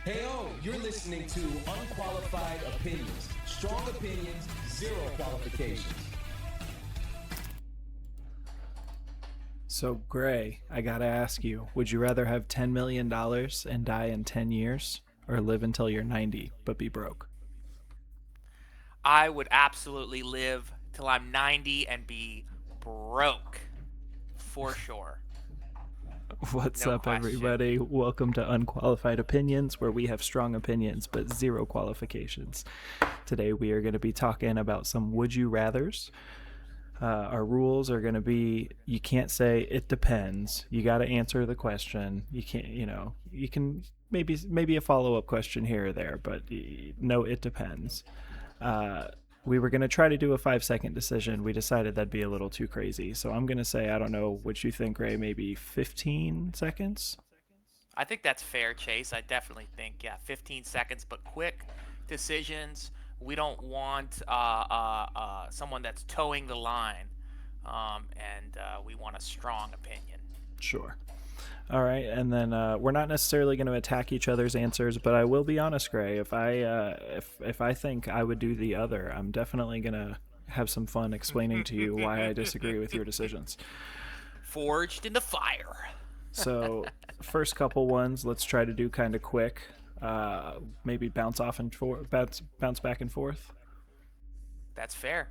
You're listening to Unqualified Opinions. Strong opinions, zero qualifications. So, Gray, I gotta ask you, would you rather have $10 million and die in 10 years, or live until you're 90 but be broke? I would absolutely live till I'm 90 and be broke. For sure. What's No up, question. everybody? Welcome to Unqualified Opinions, where we have strong opinions but zero qualifications. Today, we are going to be talking about some would you rathers. Our rules are going to be you can't say it depends. You got to answer the question. You can't, you can maybe a follow up question here or there, but no, it depends. Uh, we were going to try to do a 5 second decision. We decided that'd be a little too crazy. So I'm going to say, I don't know what you think, Ray, maybe 15 seconds? I think that's fair, Chase. I definitely think, yeah, 15 seconds, but quick decisions. We don't want someone that's towing the line, and we want a strong opinion. Sure. All right, and then we're not necessarily going to attack each other's answers, but I will be honest, Gray. If I think I would do the other, I'm definitely going to have some fun explaining to you why I disagree with your decisions. Forged in the fire. So, first couple ones, let's try to do kind of quick. Maybe bounce back and forth. That's fair.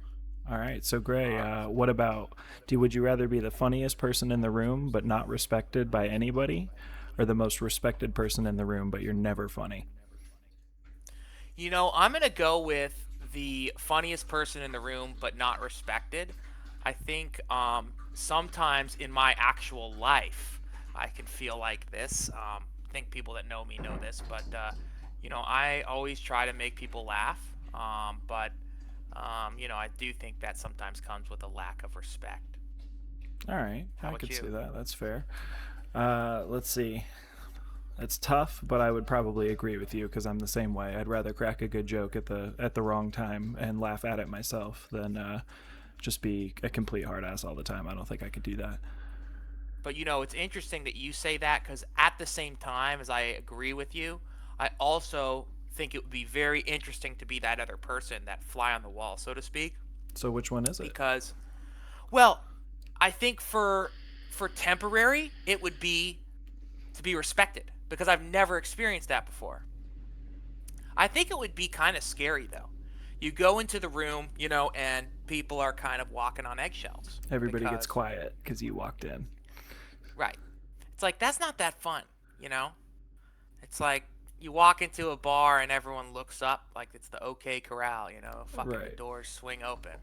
All right. So, Gray, what about would you rather be the funniest person in the room but not respected by anybody, or the most respected person in the room but you're never funny? I'm going to go with the funniest person in the room, but not respected. I think sometimes in my actual life, I can feel like this. I think people that know me know this, but I always try to make people laugh. But I do think that sometimes comes with a lack of respect. All right. How I about could see you? that. That's fair. Let's see. It's tough, but I would probably agree with you because I'm the same way. I'd rather crack a good joke at the wrong time and laugh at it myself than just be a complete hard ass all the time. I don't think I could do that. But it's interesting that you say that because at the same time as I agree with you, I also think it would be very interesting to be that other person, that fly on the wall, so to speak. So which one is it? Because, well, I think for temporary, it would be to be respected because I've never experienced that before. I think it would be kind of scary though. You go into the room, and people are kind of walking on eggshells Everybody gets because, quiet because you walked in. right. It's like that's not that fun, you know? It's like you walk into a bar and everyone looks up like it's the OK Corral, fucking the Right. doors swing open,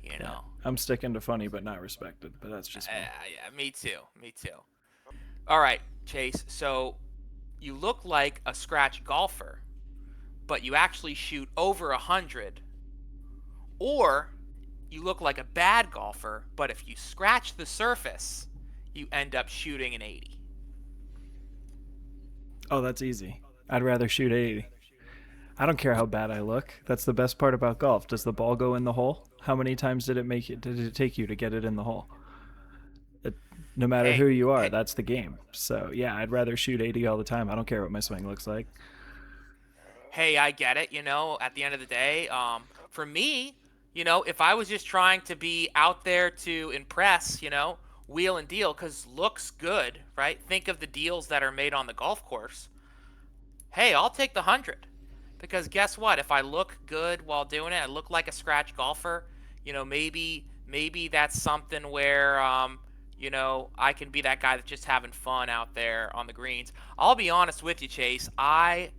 you Yeah. know. I'm sticking to funny but not respected, but that's just me. Yeah, me too. Me too. All right, Chase. So you look like a scratch golfer, but you actually shoot over 100, or you look like a bad golfer, but if you scratch the surface, you end up shooting an 80. Oh, that's easy. I'd rather shoot 80. I don't care how bad I look. That's the best part about golf. Does the ball go in the hole? How many times did it take you to get it in the hole? It, no matter Hey, who you are, hey, that's the game. So, yeah, I'd rather shoot 80 all the time. I don't care what my swing looks like. hey, I get it. At the end of the day, for me, if I was just trying to be out there to impress, wheel and deal, because looks good, right? Think of the deals that are made on the golf course. Hey, I'll take the 100. Because guess what? If I look good while doing it, I look like a scratch golfer. Maybe that's something where I can be that guy that's just having fun out there on the greens. I'll be honest with you, Chase. I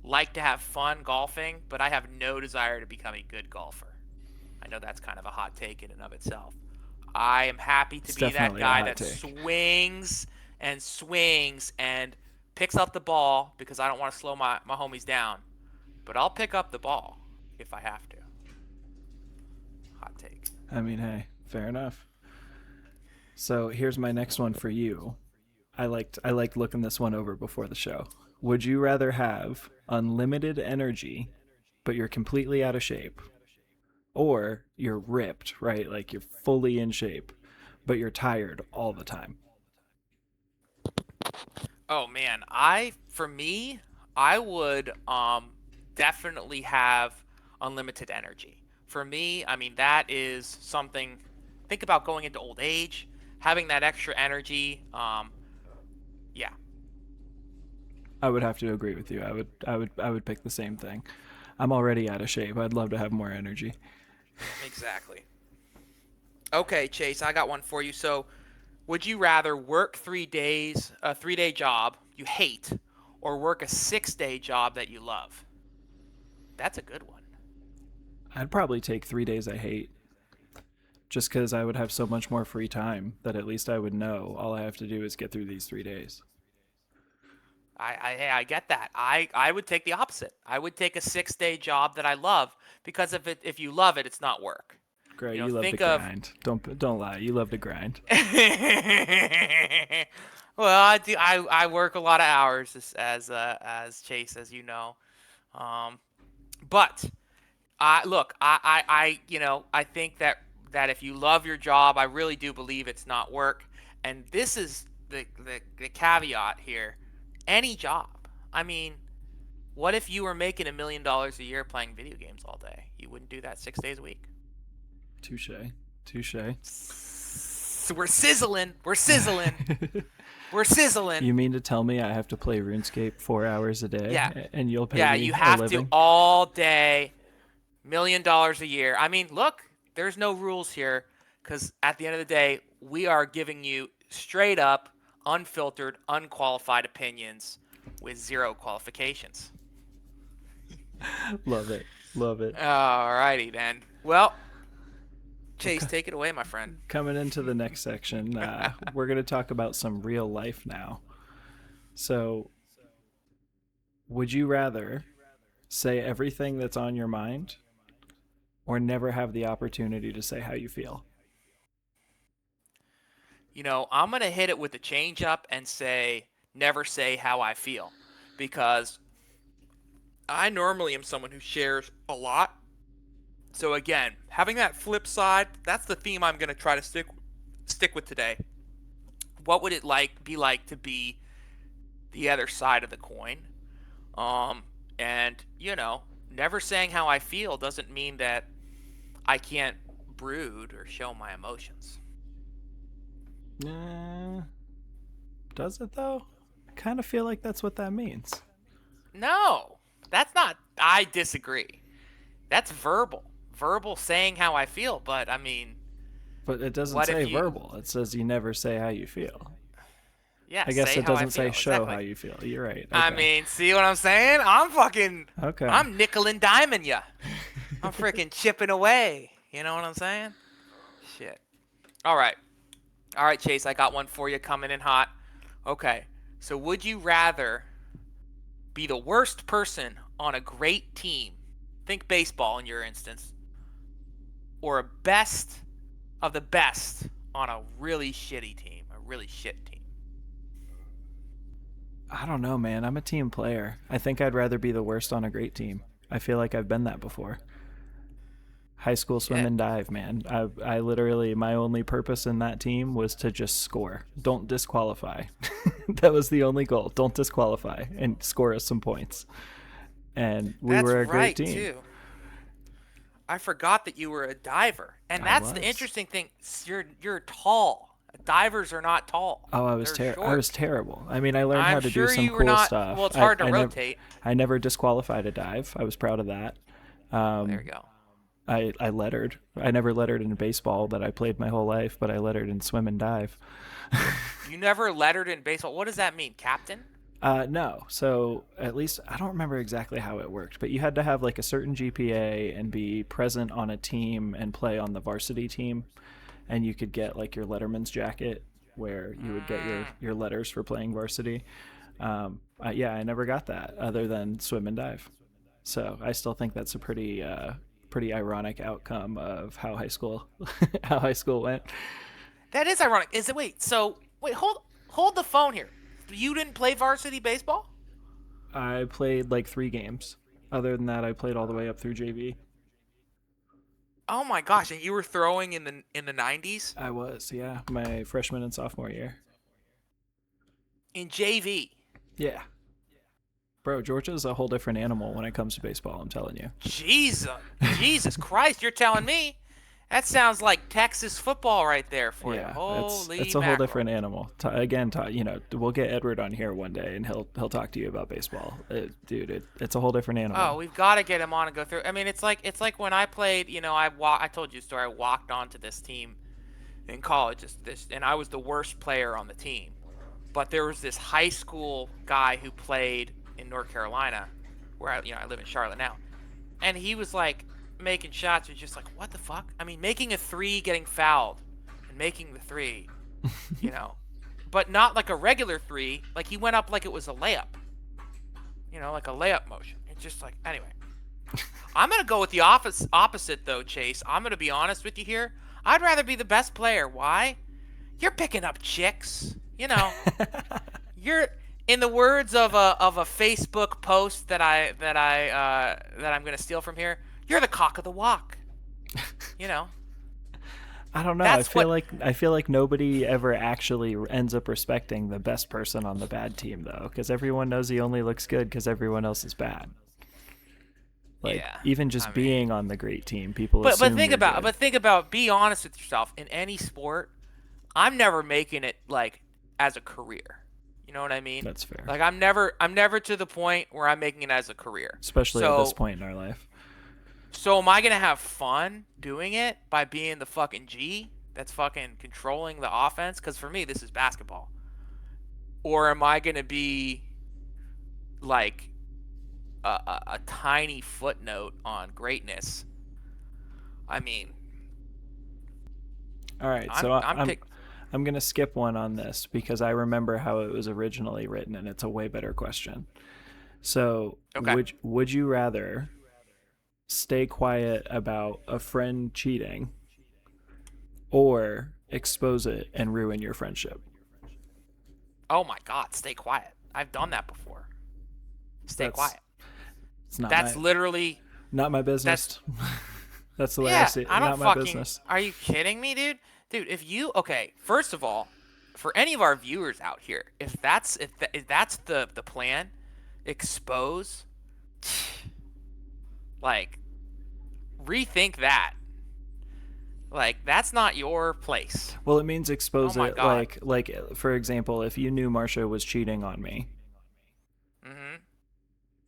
like to have fun golfing, but I have no desire to become a good golfer. I know that's kind of a hot take in and of itself. I am happy to It's be that definitely a guy hot that take. swings and picks up the ball because I don't want to slow my homies down. But I'll pick up the ball if I have to. Hot take. I mean, hey, fair enough. So, here's my next one for you. I liked looking this one over before the show. Would you rather have unlimited energy but you're completely out of shape, or you're ripped, right? Like you're fully in shape, but you're tired all the time. Oh man, for me, I would definitely have unlimited energy. For me, I mean, that is something. Think about going into old age, having that extra energy. Yeah, I would have to agree with you. I would pick the same thing. I'm already out of shape. I'd love to have more energy. exactly. Okay, Chase, I got one for you. So, would you rather work 3 days, a 3 day job you hate, or work a 6 day job that you love? That's a good one. I'd probably take 3 days I hate, just because I would have so much more free time that at least I would know all I have to do is get through these 3 days. I get that. I would take the opposite. I would take a 6 day job that I love because if you love it, it's not work. Great, You know, you love to think of grind. Don't lie. You love to grind. well, I do. I work a lot of hours as Chase, as you know. Um, but I look. I think that if you love your job, I really do believe it's not work. And this is the caveat here. Any job. I mean, what if you were making $1 million a year playing video games all day? You wouldn't do that 6 days a week. Touche. Touche. So we're sizzling. We're sizzling. We're sizzling. You mean to tell me I have to play RuneScape 4 hours a day? Yeah. And you'll pay Yeah, me you a have to living? all day, $1 million a year. I mean, look, there's no rules here because at the end of the day, we are giving you straight up, unfiltered, unqualified opinions with zero qualifications. Love it. Love it. Alrighty then. Well, Chase, take it away, my friend. Coming into the next section, we're going to talk about some real life now. So, would you rather say everything that's on your mind or never have the opportunity to say how you feel? You know, I'm going to hit it with a change up and say, never say how I feel. Because I normally am someone who shares a lot. So again, having that flip side, that's the theme I'm going to try to stick with today. What would it be like to be the other side of the coin? And you know, never saying how I feel doesn't mean that I can't brood or show my emotions. Does it though? I kind of feel like that's what that means. No, that's not. I disagree. That's verbal. Verbal saying how I feel, but I mean, But it doesn't what say if you? verbal. It says you never say how you feel. Yeah, I guess say it how I doesn't say feel. show Exactly. how you feel. You're right. I Okay. mean, see what I'm saying? Okay. I'm nickel and diming ya. I'm freaking chipping away. You know what I'm saying? Shit. All right. All right, Chase, I got one for you coming in hot. Okay. So would you rather be the worst person on a great team? Think baseball in your instance. Or a best of the best on a really shitty team, a really shit team? I don't know, man. I'm a team player. I think I'd rather be the worst on a great team. I feel like I've been that before. High school swim Yeah. and dive, man. I literally, my only purpose in that team was to just score. Don't disqualify. That was the only goal. Don't disqualify and score us some points. And we That's were a right, great team. too. I forgot that you were a diver. And I that's the was. interesting thing. You're tall. Divers are not tall. Oh, I was They're I was short. terrible. I mean, I learned how I'm to sure do some you were cool not. stuff. Well, it's hard to I never, rotate. I never disqualified a dive. I was proud of that. There you go. I lettered. I never lettered in baseball that I played my whole life, but I lettered in swim and dive. You never lettered in baseball. What does that mean, captain? No. So at least I don't remember exactly how it worked, but you had to have like a certain GPA and be present on a team and play on the varsity team, and you could get like your letterman's jacket where you would get your letters for playing varsity. Yeah, I never got that other than swim and dive. So I still think that's a pretty ironic outcome of how high school how high school went. That is ironic. Is it? Wait. Hold the phone here. You didn't play varsity baseball? I played like 3 games. Other than that, I played all the way up through JV. Oh my gosh! And you were throwing in the 90s I was, yeah, my freshman and sophomore year. in JV. Yeah. Bro, Georgia's a whole different animal when it comes to baseball, I'm telling you. Jesus Christ, you're telling me? That sounds like Texas football right there for you. Yeah, it's Holy a whole mackerel. different animal. Again, we'll get Edward on here one day, and he'll talk to you about baseball, dude. It's a whole different Oh, animal. we've got to get him on and go through. I mean, it's like when I played. I told you a story. I walked onto this team in college, and I was the worst player on the team. But there was this high school guy who played in North Carolina, where I live in Charlotte now, and he was like making shots. You're just like, what the fuck? I mean, making a three, getting fouled, and making the three, you know, but not like a regular three. Like he went up like it was a layup, like a layup motion. It's just like, anyway. I'm gonna go with the opposite though, Chase. I'm gonna be honest with you here. I'd rather be the best player. Why? You're picking up chicks. You're, in the words of a Facebook post that I'm gonna steal from here. You're the cock of the walk. You know. I don't know. That's what. I feel like nobody ever actually ends up respecting the best person on the bad team, though, because everyone knows he only looks good because everyone else is bad. Like, Yeah. even just being on the great team, people But assume think you're about good. be honest with yourself. In any sport, I'm never making it like as a career. You know what I mean? That's fair. Like I'm never to the point where I'm making it as a career. Especially at this point in our life. So am I gonna have fun doing it by being the fucking G that's fucking controlling the offense? Because for me, this is basketball. Or am I gonna be like a tiny footnote on greatness? I mean, All right, so I'm going to skip one on this because I remember how it was originally written, and it's a way better question. So, Okay. would you rather stay quiet about a friend cheating or expose it and ruin your friendship? Oh my God, stay quiet. I've done that before. Stay quiet. It's not That's literally. not my business. That's the way I Yeah, see it. I don't Not my fucking. business. Are you kidding me, dude? Dude, okay, first of all, for any of our viewers out here, if that's the plan, expose, like, rethink that. Like, that's not your place. Well, it means expose Oh my it. God. Like for example, if you knew Marsha was cheating on me, Mhm.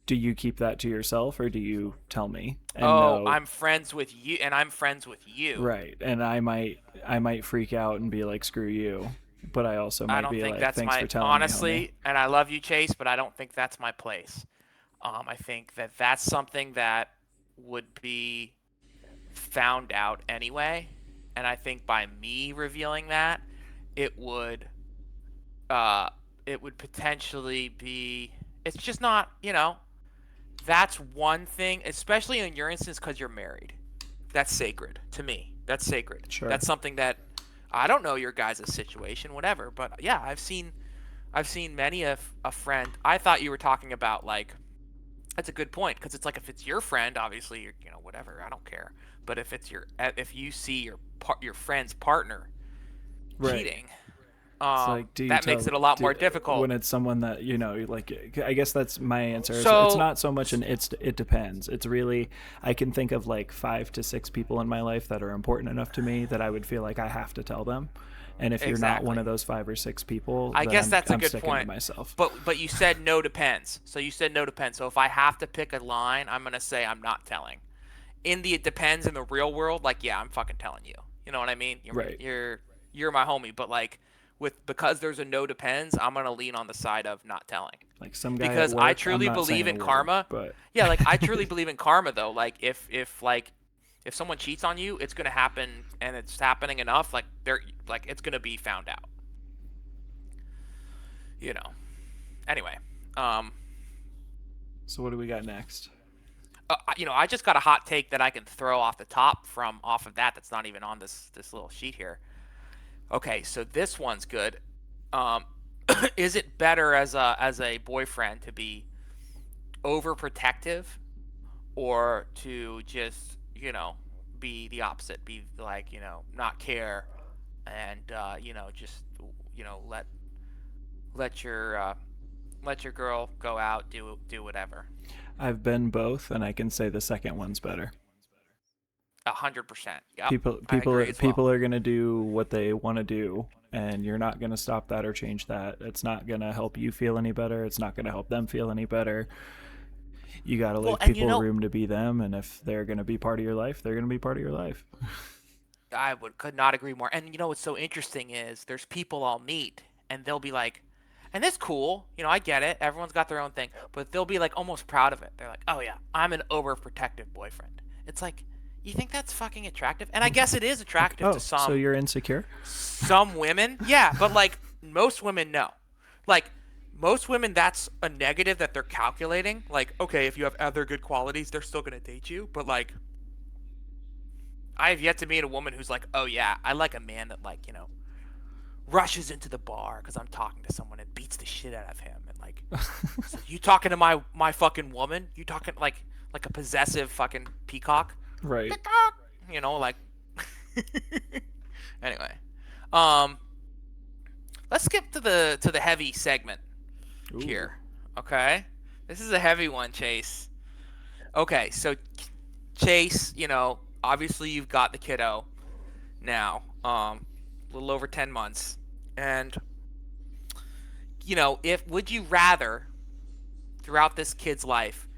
do you keep that to yourself or do you tell me? And Oh, no, I'm friends with you, and I'm friends with you. right. And I might freak out and be like, screw you. But I also I might don't be think like, that's thanks my for telling me, honestly, and I love you, Chase, but I don't think that's my place. I think that that's something that would be found out anyway, and I think by me revealing that, it would, potentially be. It's just not, That's one thing, especially in your instance, because you're married. That's sacred to me. That's sacred. Sure. That's something that I don't know your guys' situation, whatever. But yeah, I've seen many of a friend. I thought you were talking about like. That's a good point because it's like if it's your friend, obviously you're, whatever. I don't care. But if you see your friend's partner Right. cheating, It's like, do you that tell, makes it a lot more difficult. when it's someone that like. I guess that's my answer. So- It's not so much it depends. It's really, I can think of like 5 to 6 people in my life that are important enough to me that I would feel like I have to tell them. And if you're not one Exactly. of those 5 or 6 people, I then guess that's a I'm good sticking point. to myself. But you said no depends. So you said no depends. So if I have to pick a line, I'm gonna say I'm not telling. It depends in the real world, like yeah, I'm fucking telling you. You know what I mean? Right. You're my homie, but like because there's a no depends, I'm gonna lean on the side of not telling. Like some guy Because at work, I I'm truly not believe saying in a word, karma. but Yeah, like I truly believe in karma though. Like if someone cheats on you, it's gonna happen, and it's happening enough. Like it's gonna be found out. Anyway, so what do we got next? I just got a hot take that I can throw off the top off of that. That's not even on this little sheet here. Okay, so this one's good. Is it better as a boyfriend to be overprotective, or to just be the opposite, be like not care, and just let let your girl go out, do whatever. I've been both, and I can say the second one's better. 100%. Yep. People I people agree as well. people are going to do what they want to do, and you're not going to stop that or change that. It's not going to help you feel any better. It's not going to help them feel any better. You got to Well, leave and you people know, room to be them, and if they're going to be part of your life, they're going to be part of your life. could not agree more. And you know what's so interesting is there's people I'll meet and they'll be like, and it's cool, I get it. Everyone's got their own thing, but they'll be like almost proud of it. They're like, "Oh yeah, I'm an overprotective boyfriend." It's like, you think that's fucking attractive? And I guess it is Like, attractive to oh, so some you're insecure? some women. Yeah, but like most women no. Like most women that's a negative that they're calculating. Like, okay, if you have other good qualities, they're still going to date you, but like I have yet to meet a woman who's like, "Oh yeah, I like a man that like, rushes into the bar because I'm talking to someone and beats the shit out of him." And like, so you talking to my fucking woman? You talking like a possessive fucking peacock? Right. Peacock, like. Anyway, um, let's skip to the heavy segment Ooh. here. Okay, this is a heavy one, Chase. Okay, so Chase, obviously you've got the kiddo now, a little over 10 months, and if would you rather throughout this kid's life,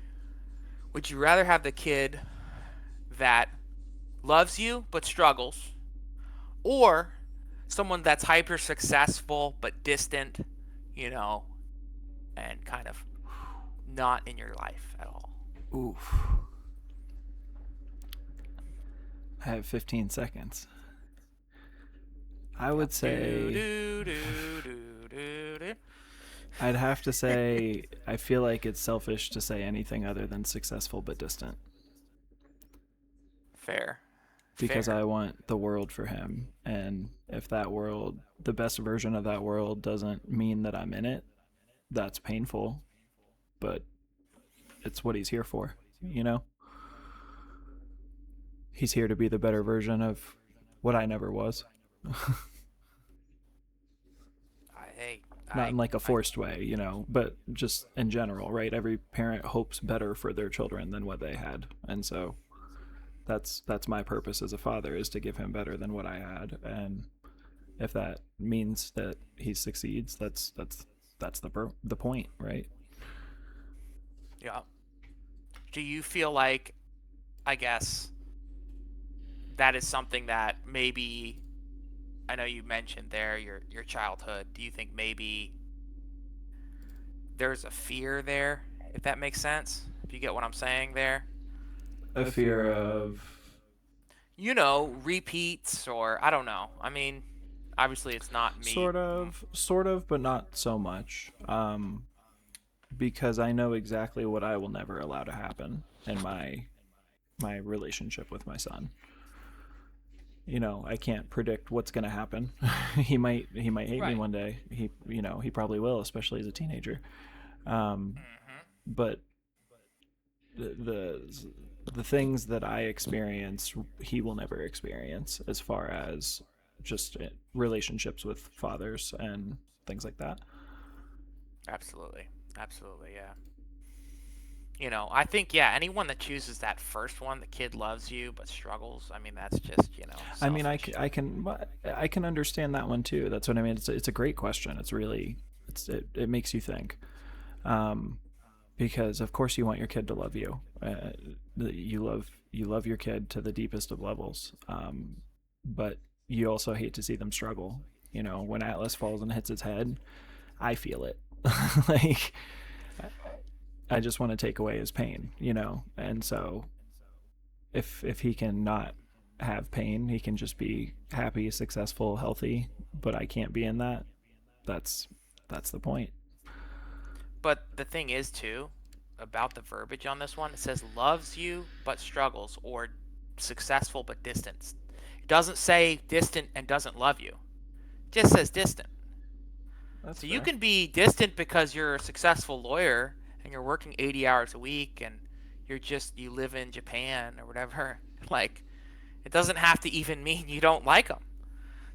would you rather have the kid that loves you but struggles, or someone that's hyper successful but distant, and kind of not in your life at all? Oof. I have 15 seconds. I would say I'd have to say I feel like it's selfish to say anything other than successful but distant, Fair. because Fair. I want the world for him, and if that world, the best version of that world doesn't mean that I'm in it, that's painful, but it's what he's here for, you know? He's here to be the better version of what I never was. Hey, Not I, in like a I, forced way, but just in general, right? Every parent hopes better for their children than what they had. And so that's my purpose as a father, is to give him better than what I had. And if that means that he succeeds, that's the point, right? yeah. Do you feel like, I guess, that is something that maybe, I know you mentioned there your childhood. Do you think maybe there's a fear there, if that makes sense? If you get what I'm saying there? A fear of Repeats, or I don't know. I mean, obviously it's not me. sort of, but not so much. Because I know exactly what I will never allow to happen in my relationship with my son. I can't predict what's going to happen. He might hate me Right. one day. He probably will, especially as a teenager. Um, Hmm. but the things that I experience, he will never experience, as far as just relationships with fathers and things like that. Absolutely. Absolutely, yeah. I think, yeah, anyone that chooses that first one, the kid loves you but struggles, I mean, that's just, I mean, selfish. I can understand that one too. That's what I mean. It's a great question. It's really it makes you think. Um, because of course you want your kid to love you. You love your kid to the deepest of levels. But you also hate to see them struggle. When Atlas falls and hits his head, I feel it. Like, I just want to take away his pain. And so if he can not have pain, he can just be happy, successful, healthy, but I can't be in that. That's that's the point. But the thing is, too, about the verbiage on this one, it says loves you but struggles, or successful but distant. It doesn't say distant and doesn't love you. It just says distant. That's So you fair. can be distant because you're a successful lawyer and you're working 80 hours a week and you live in Japan or whatever. Like, it doesn't have to even mean you don't like them.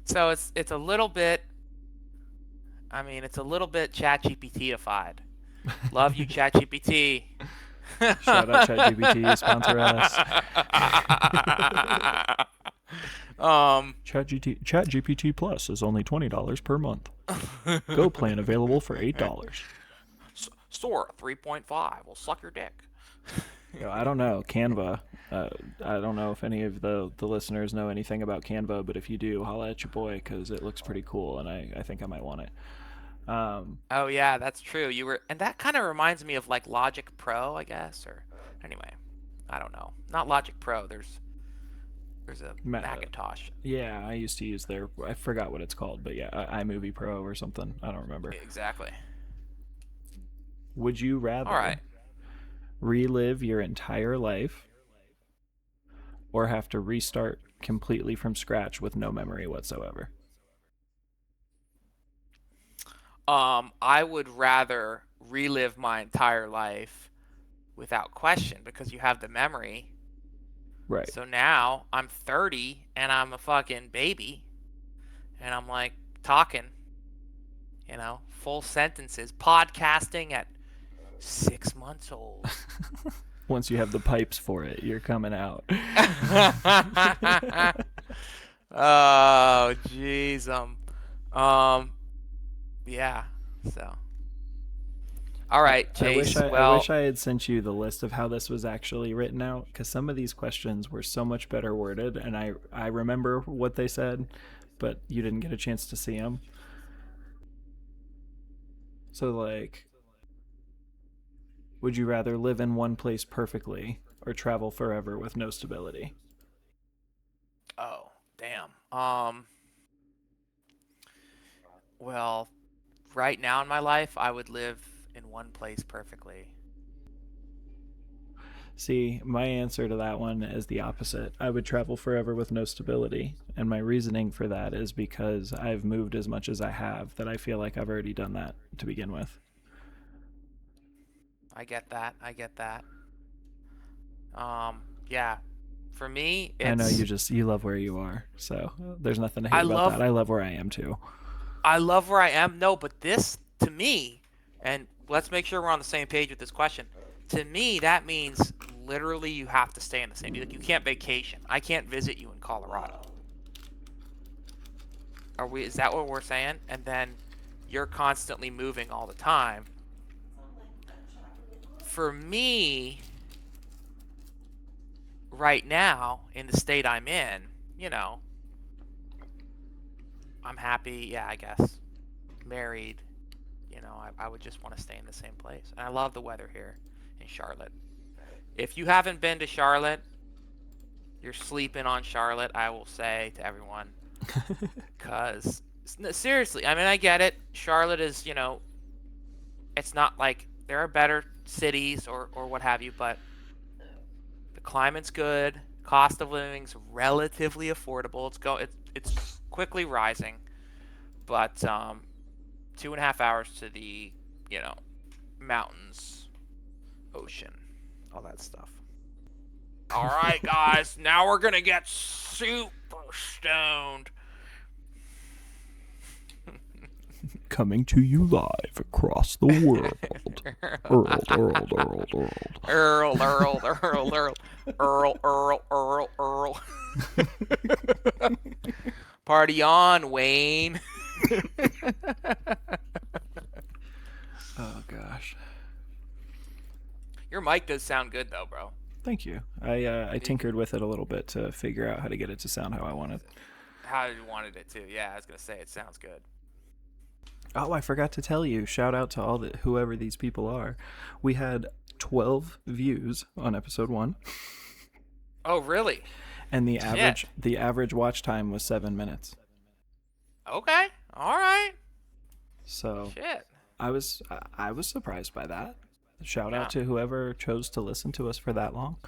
So it's a little bit, I mean, it's a little bit chat GPTified. Love you, ChatGPT. Shout out ChatGPT, sponsor us. ChatGPT Plus is only $20 per month. Go plan available for $8. Sora 3.5 will suck your dick. I don't know Canva. I don't know if any of the listeners know anything about Canva, but if you do, holla at your boy because it looks pretty cool, and I think I might want it. Oh yeah, that's true. And that kind of reminds me of like Logic Pro, I guess, or anyway, I don't know. Not Logic Pro. There's a Macintosh. Yeah, I used to use I forgot what it's called, but yeah, iMovie Pro or something. I don't remember. Exactly. Would you rather All right. relive your entire life or have to restart completely from scratch with no memory whatsoever? I would rather relive my entire life without question because you have the memory. Right. So now I'm 30 and I'm a fucking baby and I'm like talking, full sentences, podcasting at 6 months old. Once you have the pipes for it, you're coming out. Oh, jeez. Yeah. So. All right, Chase. I wish I had sent you the list of how this was actually written out, because some of these questions were so much better worded, and I remember what they said, but you didn't get a chance to see them. So, like, would you rather live in one place perfectly or travel forever with no stability? Oh, damn. Well, right now in my life, I would live in one place perfectly. See, my answer to that one is the opposite. I would travel forever with no stability. And my reasoning for that is because I've moved as much as I have that I feel like I've already done that to begin with. I get that. Yeah. For me, it's... I know you love where you are, so there's nothing to hate about that. I love where I am too. I love where I am. No, but this, to me, and let's make sure we're on the same page with this question. To me, that means literally you have to stay in the same. Like, you can't vacation. I can't visit you in Colorado. Is that what we're saying? And then you're constantly moving all the time. For me, right now, in the state I'm in, I'm happy, yeah, I guess. Married, I would just want to stay in the same place. And I love the weather here in Charlotte. If you haven't been to Charlotte, you're sleeping on Charlotte, I will say to everyone. Because, seriously, I mean, I get it. Charlotte is, it's not like there are better cities or what have you, but the climate's good. Cost of living's relatively affordable. It's quickly rising, but 2.5 hours to the mountains, ocean, all that stuff. All right, guys, now we're gonna get super stoned. Coming to you live across the world. Earl. Party on, Wayne. Oh gosh. Your mic does sound good though, bro. Thank you. I tinkered with it a little bit to figure out how to get it to sound how I wanted. How you wanted it to? Yeah, I was gonna say it sounds good. Oh, I forgot to tell you. Shout out to whoever these people are. We had 12 views on episode 1. Oh, really? And the average watch time was 7 minutes. Okay. All right. So shit. I was surprised by that. Shout out to whoever chose to listen to us for that long.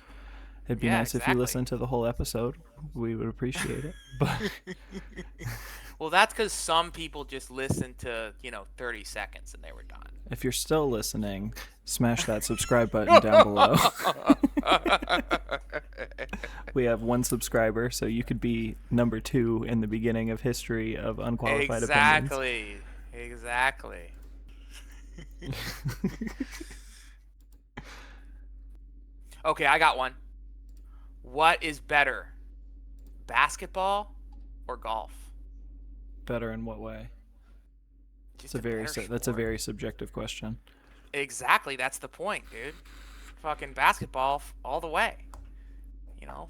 It'd be nice if you listened to the whole episode. We would appreciate it. But well, that's because some people just listened to 30 seconds and they were done. If you're still listening, smash that subscribe button down below. We have 1 subscriber, so you could be number 2 in the beginning of history of unqualified opinions. Exactly. Okay, I got one. What is better, basketball or golf? Better in what way? Just It's a a very better that's a sport. very subjective question. Exactly, that's the point, dude. Fucking basketball all the way.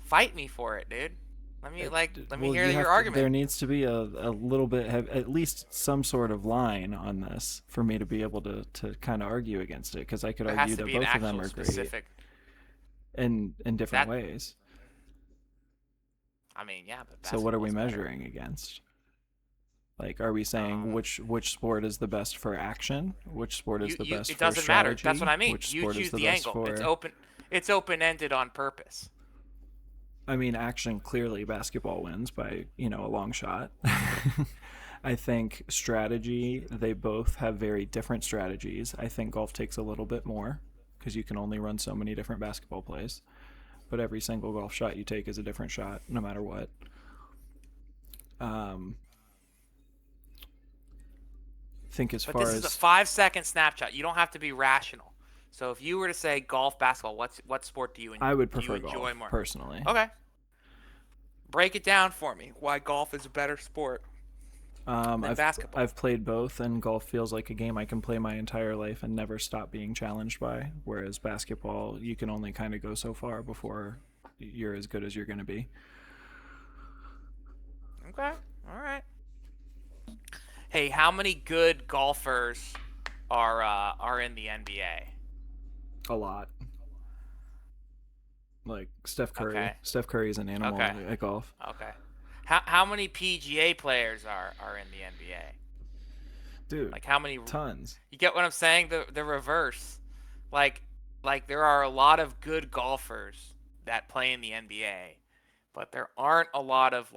Fight me for it, dude. Let me Well, hear you your have to. There argument. needs to be a little bit, at least some sort of line on this for me to be able to kind of argue against it. Because I could There has argue to that be an both of them actual are great specific. in different That ways. I mean, yeah, but So what are we basketball's better. measuring against? Like, are we saying Um, which sport is the best for action? Which sport is the best it for doesn't matter. That's what strategy? I mean. Which You sport is choose the the best angle. It's for? open. It's open ended on purpose. I mean, action, clearly basketball wins by, a long shot. I think strategy, they both have very different strategies. I think golf takes a little bit more because you can only run so many different basketball plays. But every single golf shot you take is a different shot, no matter what. Um, I think as But far this is a as 5-second snapshot. You don't have to be rational. So if you were to say golf, basketball, what sport do you I would do you prefer enjoy golf more? personally. Okay. Break it down for me. Why golf is a better sport than I've basketball? I've played both, and golf feels like a game I can play my entire life and never stop being challenged by. Whereas basketball, you can only kind of go so far before you're as good as you're going to be. Okay. All right. Hey, how many good golfers are in the NBA? A lot. Like Steph Curry. Okay. Steph Curry is an animal Okay. at golf. Okay. How many PGA players are in the NBA? Dude, Like how many? tons. You get what I'm saying? The reverse. Like like there are a lot of good golfers that play in the NBA, but there aren't a lot of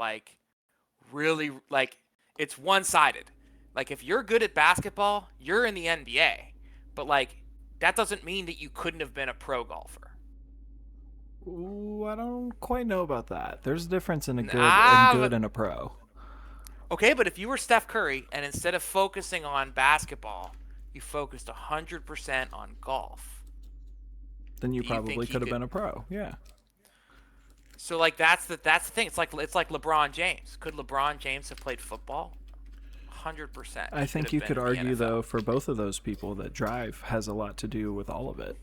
really it's one-sided. Like if you're good at basketball, you're in the NBA. But that doesn't mean that you couldn't have been a pro golfer. Ooh, I don't quite know about that. There's a difference in a Ah, good but and a pro. okay, but if you were Steph Curry and instead of focusing on basketball, you focused 100% on golf, Then you do you think probably he could have could? been a pro. Yeah. So that's the thing. It's like LeBron James. Could LeBron James have played football? 100%. I He could think have you been could in the argue, NFL. though, for both of those people that drive has a lot to do with all of it.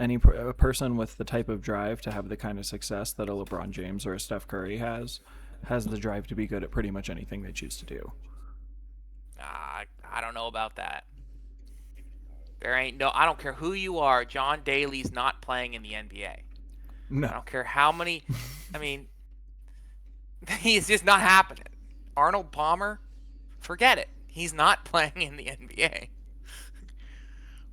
A person with the type of drive to have the kind of success that a LeBron James or a Steph Curry has the drive to be good at pretty much anything they choose to do. I don't know about that. There ain't no. I don't care who you are. John Daly's not playing in the NBA. I No. don't care how many. I mean, he's just not happening. Arnold Palmer, forget it. He's not playing in the NBA.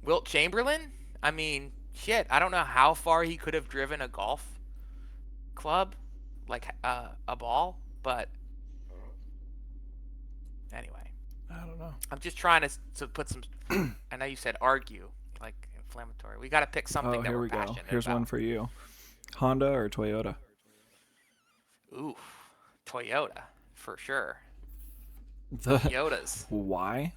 Wilt Chamberlain, I mean, shit. I don't know how far he could have driven a golf club, like a ball, but anyway, I don't know. I'm just trying to put some. I know you said argue, like inflammatory. We got to pick something Oh, that here we're we go. passionate Here's about. one for you. Honda or Toyota? Ooh, Toyota for sure. The Toyotas. why?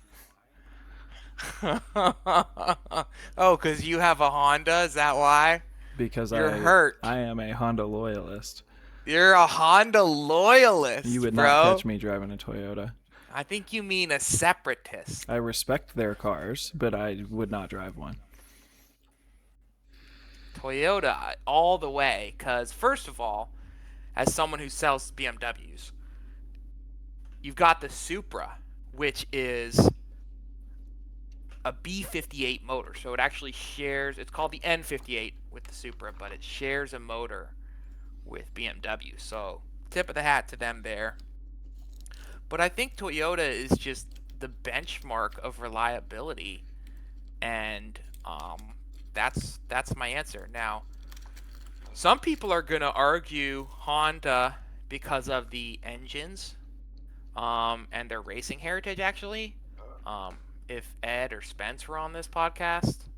Oh, because you have a Honda? Is that why? Because You're hurt. I am a Honda loyalist. You're a Honda loyalist, You would bro. not catch me driving a Toyota. I think you mean a separatist. I respect their cars, but I would not drive one. Toyota all the way, because first of all, as someone who sells BMWs, you've got the Supra, which is a B58 motor. So it actually shares, it's called the N58 with the Supra, but it shares a motor with BMW. So tip of the hat to them there. But I think Toyota is just the benchmark of reliability, and that's my answer. Now, some people are gonna argue Honda because of the engines, and their racing heritage. Actually, if Ed or Spence were on this podcast,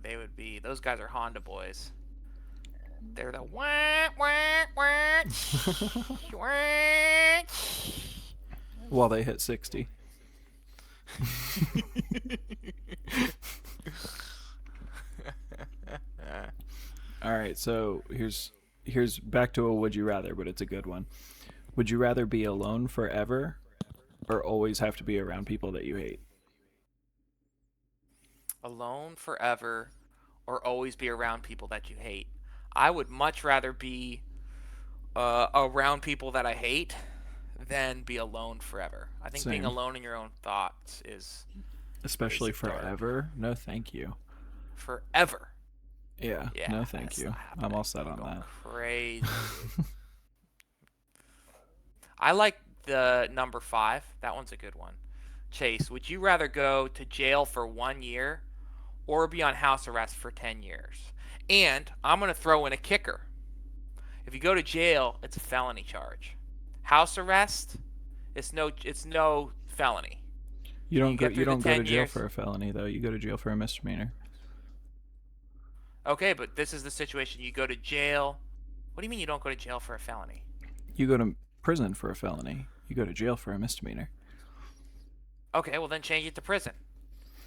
they would be. Those guys are Honda boys. They're the wah wah wah wah. While they hit 60. All right, so here's back to a would you rather, but it's a good one. Would you rather be alone forever or always have to be around people that you hate? Alone forever or always be around people that you hate. I would much rather be around people that I hate than be alone forever. I think being Same. alone in your own thoughts is Especially dark. forever? No, thank you. Forever. Yeah, Yeah, no, thank that's you. not I'm happening. all set I'm on going that. crazy. I like the number 5. That one's a good one. Chase, would you rather go to jail for 1 year or be on house arrest for 10 years? And I'm going to throw in a kicker. If you go to jail, it's a felony charge. House arrest, it's no felony. You don't You go get you through the don't go to 10 jail years. for a felony though. You go to jail for a misdemeanor. Okay, but this is the situation. You go to jail. What do you mean you don't go to jail for a felony? You go to prison for a felony. You go to jail for a misdemeanor. Okay, well then change it to prison.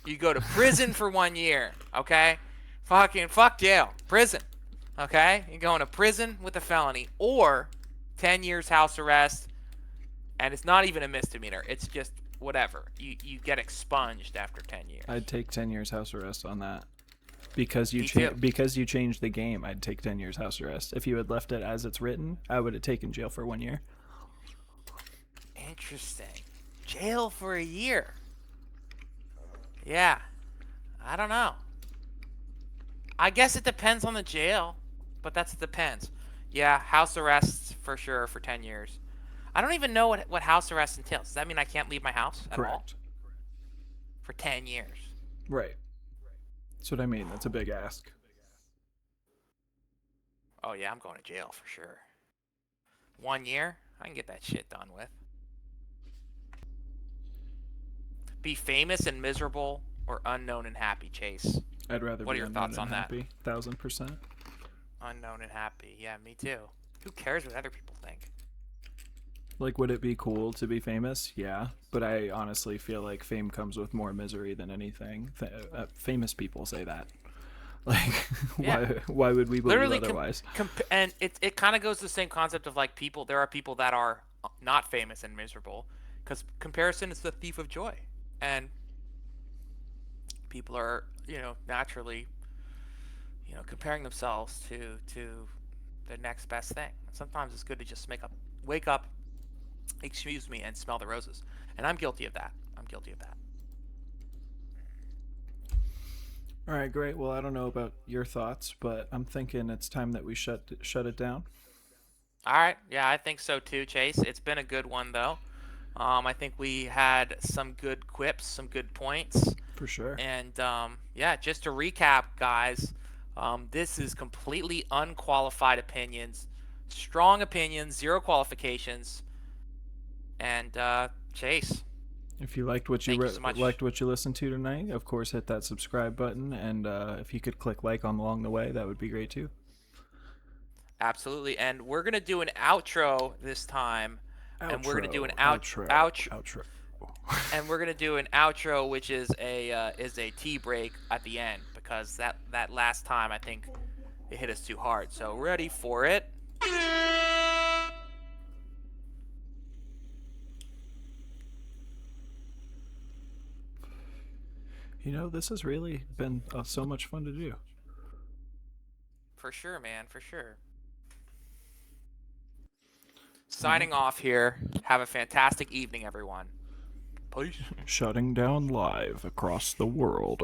You go to prison for 1 year, okay? Fucking fuck jail. Prison. Okay? You're going to prison with a felony or 10 years house arrest, and it's not even a misdemeanor. It's just whatever. You get expunged after 10 years. I'd take 10 years house arrest on that. Because Me too. because you changed the game, I'd take 10 years house arrest. If you had left it as it's written, I would have taken jail for 1 year. Interesting. Jail for a year. Yeah. I don't know. I guess it depends on the jail, but that's it depends. Yeah, house arrest for sure for 10 years. I don't even know what house arrest entails. Does that mean I can't leave my house at all Correct. for 10 years? Right. That's what I mean. That's a big ask. Oh, yeah, I'm going to jail for sure. 1 year? I can get that shit done with. Be famous and miserable or unknown and happy, Chase? I'd rather What are be your unknown thoughts and on that? happy. 1,000%. Unknown and happy. Yeah, me too. Who cares what other people think? Like, would it be cool to be famous? Yeah. But I honestly feel like fame comes with more misery than anything. Famous people say that. Like, Yeah. why would we believe Literally, otherwise? and it kind of goes to the same concept of like people. There are people that are not famous and miserable because comparison is the thief of joy, and people are naturally comparing themselves to the next best thing. Sometimes it's good to just wake up, excuse me, and smell the roses. And I'm guilty of that. I'm guilty of that. All right, great. Well, I don't know about your thoughts, but I'm thinking it's time that we shut it down. All right. Yeah, I think so too, Chase. It's been a good one though. I think we had some good quips, some good points. For sure. And yeah, just to recap, guys, this is completely unqualified opinions, strong opinions, zero qualifications. And Chase, If you liked what thank you so much. listened to tonight, of course, hit that subscribe button, and if you could click like on along the way, that would be great too. Absolutely. And we're gonna do an outro this time, and we're gonna do an Outro. and we're gonna do an outro, which is a tea break at the end because that last time I think it hit us too hard. So ready for it? You know, this has really been so much fun to do. For sure, man. For sure. Signing off here. Have a fantastic evening, everyone. Peace. Shutting down live across the world.